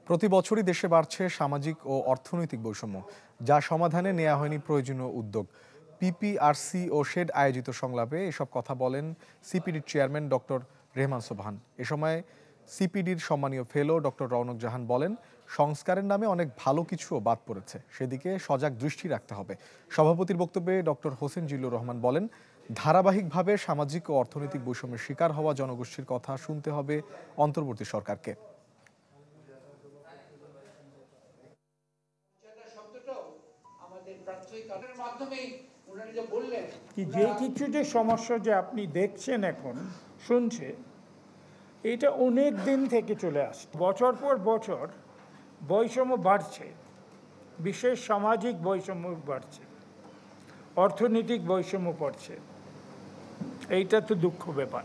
প্রতি বছরই দেশে বাড়ছে সামাজিক ও অর্থনৈতিক বৈষম্য, যা সমাধানে নেওয়া হয়নি প্রয়োজনীয় উদ্যোগ। পিপিআরসি ও শেড আয়োজিত সংলাপে এসব কথা বলেন সিপিডির চেয়ারম্যান ডক্টর রেহমান সোবহান। এ সময় সিপিডির সম্মানীয় ফেলো ডক্টর রওনক জাহান বলেন, সংস্কারের নামে অনেক ভালো কিছুও বাদ পড়েছে, সেদিকে সজাগ দৃষ্টি রাখতে হবে। সভাপতির বক্তব্যে ডক্টর হোসেন জিল্লুর রহমান বলেন, ধারাবাহিকভাবে সামাজিক ও অর্থনৈতিক বৈষম্যের শিকার হওয়া জনগোষ্ঠীর কথা শুনতে হবে অন্তর্বর্তী সরকারকে। যে কিছু যে সমস্যা যে আপনি দেখছেন এখন শুনছে, এটা অনেক দিন থেকে চলে আসছে। বছর পর বছর বৈষম্য বাড়ছে, বিশেষ সামাজিক বৈষম্য বাড়ছে, অর্থনৈতিক বৈষম্য বাড়ছে। এইটা তো দুঃখ ব্যাপার।